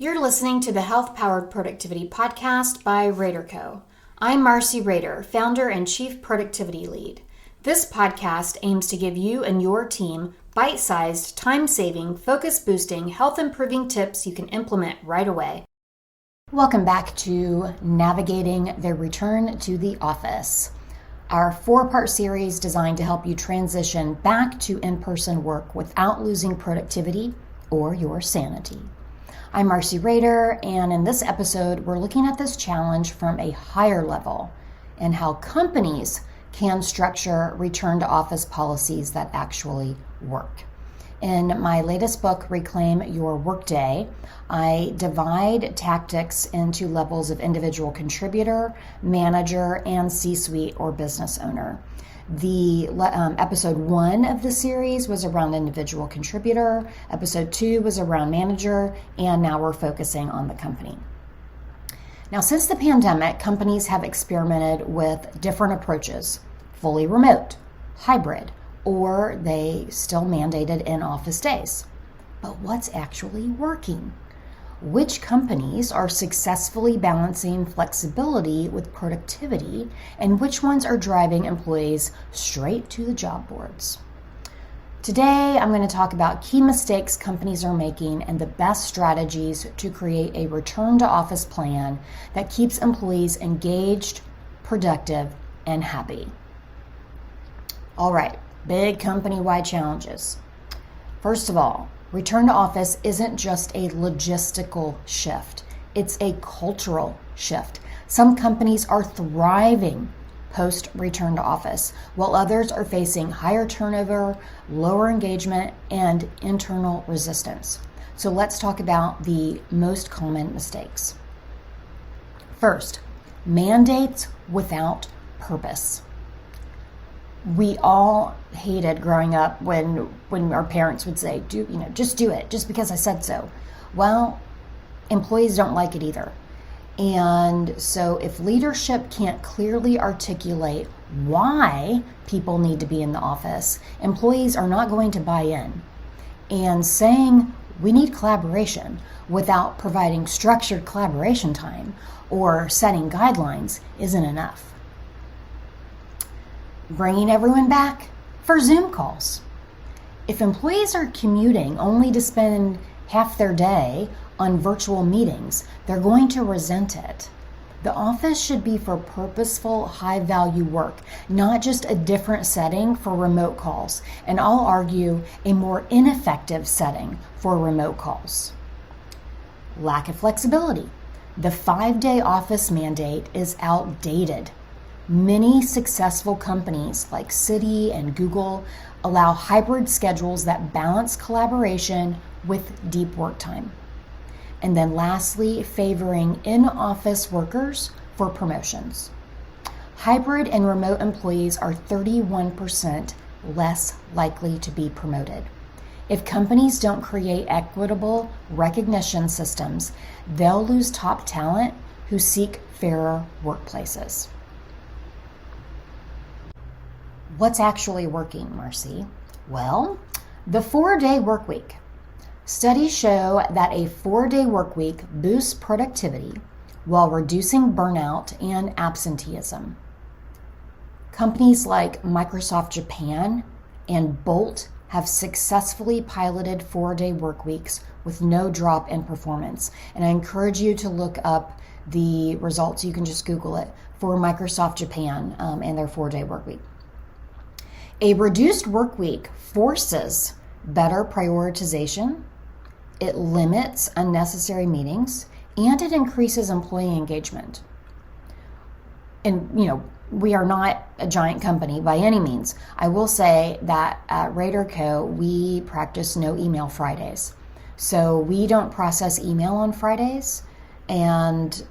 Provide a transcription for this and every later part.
You're listening to the Health Powered Productivity Podcast by Rader Co. I'm Marcy Rader, founder and chief productivity lead. This podcast aims to give you and your team bite-sized, time-saving, focus-boosting, health-improving tips you can implement right away. Welcome back to Navigating the Return to the Office, our 4-part series designed to help you transition back to in-person work without losing productivity or your sanity. I'm Marcy Rader, and in this episode, we're looking at this challenge from a higher level and how companies can structure return to office policies that actually work. In my latest book, Reclaim Your Workday, I divide tactics into levels of individual contributor, manager, and C-suite or business owner. The episode 1 of the series was around individual contributor, episode 2 was around manager, and now we're focusing on the company. Now, since the pandemic, companies have experimented with different approaches, fully remote, hybrid, or they still mandated in-office days. But what's actually working? Which companies are successfully balancing flexibility with productivity, and which ones are driving employees straight to the job boards? Today, I'm going to talk about key mistakes companies are making and the best strategies to create a return to office plan that keeps employees engaged, productive, and happy. All right, big company-wide challenges. First of all, return to office isn't just a logistical shift. It's a cultural shift. Some companies are thriving post-return to office, while others are facing higher turnover, lower engagement, and internal resistance. So let's talk about the most common mistakes. First, mandates without purpose. We all hated growing up when our parents would say, just do it, just because I said so. Well, employees don't like it either. And so if leadership can't clearly articulate why people need to be in the office, employees are not going to buy in. And saying we need collaboration without providing structured collaboration time or setting guidelines isn't enough. Bringing everyone back for Zoom calls. If employees are commuting only to spend half their day on virtual meetings, they're going to resent it. The office should be for purposeful, high-value work, not just a different setting for remote calls, and I'll argue a more ineffective setting for remote calls. Lack of flexibility. The 5-day office mandate is outdated. Many successful companies like Citi and Google allow hybrid schedules that balance collaboration with deep work time. And then lastly, favoring in-office workers for promotions. Hybrid and remote employees are 31% less likely to be promoted. If companies don't create equitable recognition systems, they'll lose top talent who seek fairer workplaces. What's actually working, Marcy? Well, the 4-day work week. Studies show that a 4-day work week boosts productivity while reducing burnout and absenteeism. Companies like Microsoft Japan and Bolt have successfully piloted 4-day work weeks with no drop in performance. And I encourage you to look up the results. You can just Google it for Microsoft Japan and their 4-day work week. A reduced work week forces better prioritization, it limits unnecessary meetings, and it increases employee engagement. And, we are not a giant company by any means. I will say that at Rader Co., we practice no email Fridays. So we don't process email on Fridays, and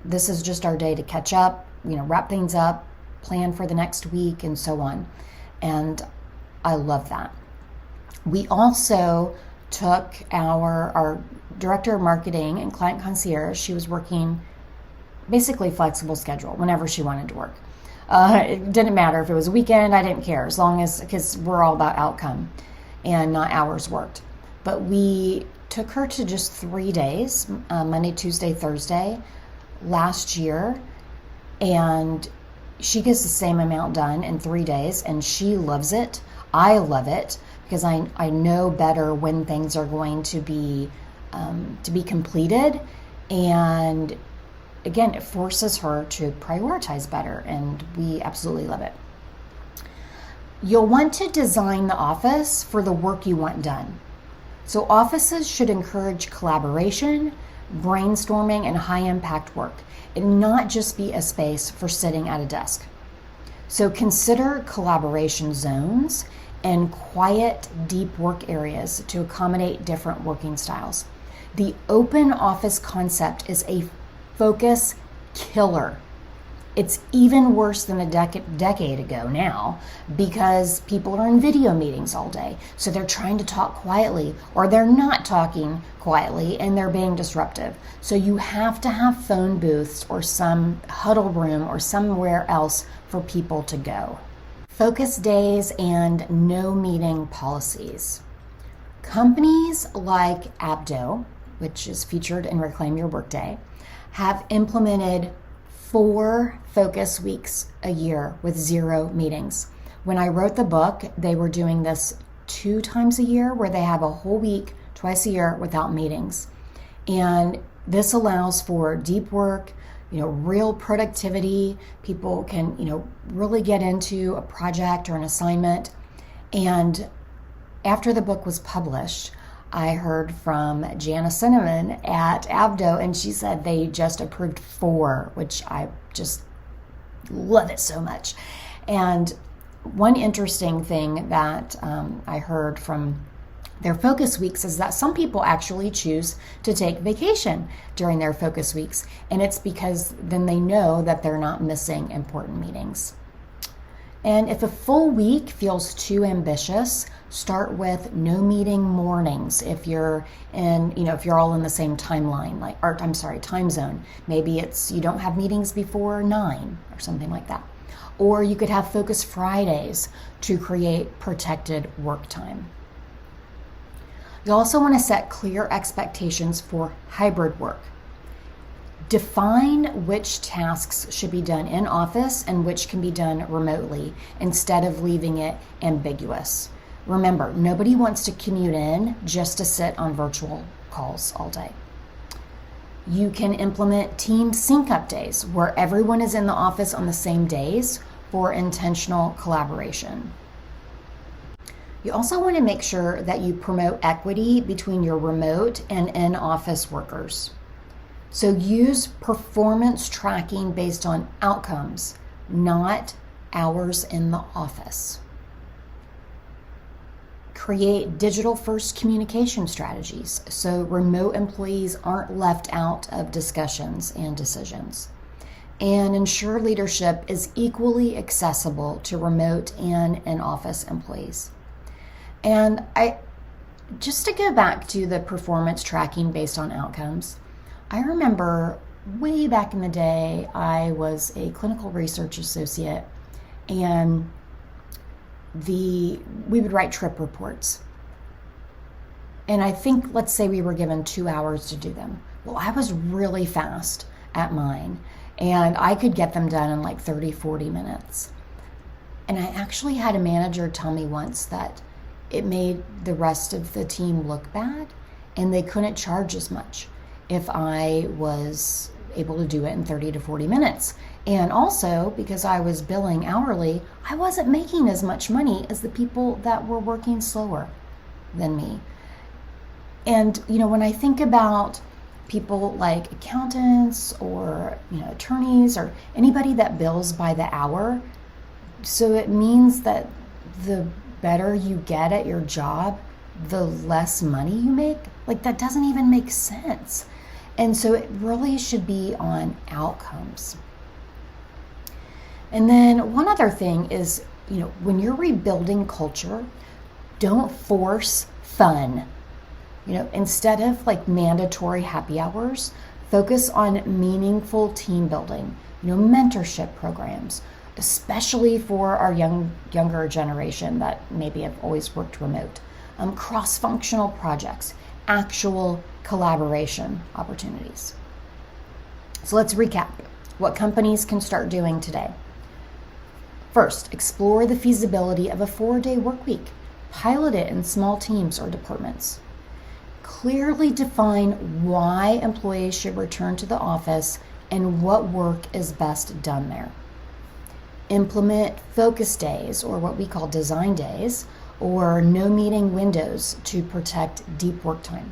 this is just our day to catch up, wrap things up, plan for the next week, and so on. And I love that. We also took our director of marketing and client concierge. She was working basically flexible schedule whenever she wanted to work. It didn't matter if it was a weekend. I didn't care because we're all about outcome and not hours worked. But we took her to just 3 days, Monday, Tuesday, Thursday, last year, and she gets the same amount done in 3 days, and she loves it. I love it because I know better when things are going to be completed, and again, it forces her to prioritize better, and we absolutely love it. You'll want to design the office for the work you want done. So offices should encourage collaboration, brainstorming, and high-impact work, and not just be a space for sitting at a desk. So consider collaboration zones and quiet, deep work areas to accommodate different working styles. The open office concept is a focus killer. It's even worse than a decade ago now because people are in video meetings all day. So they're trying to talk quietly, or they're not talking quietly and they're being disruptive. So you have to have phone booths or some huddle room or somewhere else for people to go. Focus days and no meeting policies. Companies like Abdo, which is featured in Reclaim Your Workday, have implemented 4 focus weeks a year with 0 meetings. When I wrote the book, they were doing this 2 times a year where they have a whole week, twice a year without meetings. And this allows for deep work, real productivity. People can, really get into a project or an assignment. And after the book was published, I heard from Jana Cinnamon at Abdo, and she said they just approved 4, which I just love it so much. And one interesting thing that I heard from their focus weeks is that some people actually choose to take vacation during their focus weeks, and it's because then they know that they're not missing important meetings. And if a full week feels too ambitious, start with no meeting mornings. If you're if you're all in the same timeline, time zone. Maybe it's you don't have meetings before 9 or something like that. Or you could have focus Fridays to create protected work time. You also want to set clear expectations for hybrid work. Define which tasks should be done in office and which can be done remotely instead of leaving it ambiguous. Remember, nobody wants to commute in just to sit on virtual calls all day. You can implement team sync-up days where everyone is in the office on the same days for intentional collaboration. You also want to make sure that you promote equity between your remote and in-office workers. So use performance tracking based on outcomes, not hours in the office. Create digital-first communication strategies so remote employees aren't left out of discussions and decisions. And ensure leadership is equally accessible to remote and in-office employees. And just to go back to the performance tracking based on outcomes, I remember way back in the day, I was a clinical research associate, and we would write trip reports. And I think, let's say we were given 2 hours to do them. Well, I was really fast at mine, and I could get them done in like 30, 40 minutes. And I actually had a manager tell me once that it made the rest of the team look bad, and they couldn't charge as much if I was able to do it in 30 to 40 minutes. And also, because I was billing hourly, I wasn't making as much money as the people that were working slower than me. And, when I think about people like accountants or, attorneys or anybody that bills by the hour, so it means that the better you get at your job, the less money you make. Like, that doesn't even make sense. And so it really should be on outcomes. And then one other thing is, when you're rebuilding culture, don't force fun. Instead of like mandatory happy hours, focus on meaningful team building, mentorship programs, especially for our younger generation that maybe have always worked remote, cross-functional projects, actual collaboration opportunities. So let's recap what companies can start doing today. First, explore the feasibility of a 4-day work week. Pilot it in small teams or departments. Clearly define why employees should return to the office and what work is best done there. Implement focus days, or what we call design days, or no meeting windows to protect deep work time.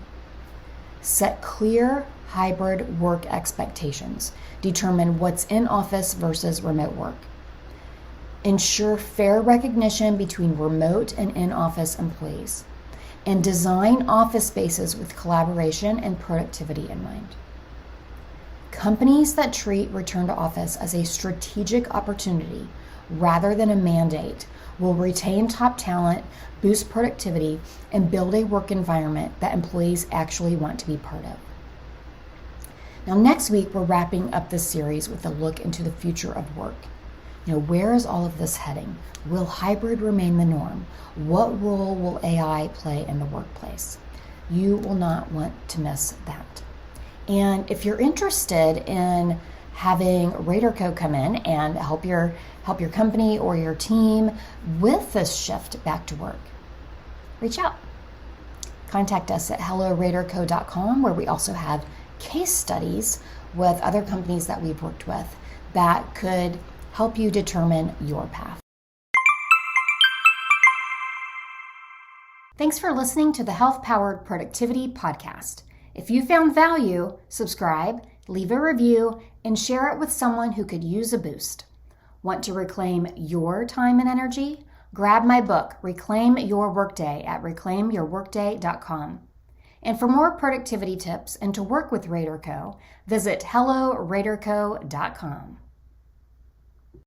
Set clear hybrid work expectations. Determine what's in office versus remote work. Ensure fair recognition between remote and in-office employees. And design office spaces with collaboration and productivity in mind. Companies that treat return to office as a strategic opportunity rather than a mandate will retain top talent, boost productivity, and build a work environment that employees actually want to be part of. Now, next week, we're wrapping up this series with a look into the future of work. Where is all of this heading? Will hybrid remain the norm? What role will AI play in the workplace? You will not want to miss that. And if you're interested in having RadarCo come in and help your company or your team with this shift back to work, reach out. Contact us at helloradarco.com, where we also have case studies with other companies that we've worked with that could help you determine your path. Thanks for listening to the Health Powered Productivity Podcast. If you found value, subscribe, leave a review, and share it with someone who could use a boost. Want to reclaim your time and energy? Grab my book, Reclaim Your Workday, at reclaimyourworkday.com. And for more productivity tips and to work with RadarCo, visit helloradarco.com.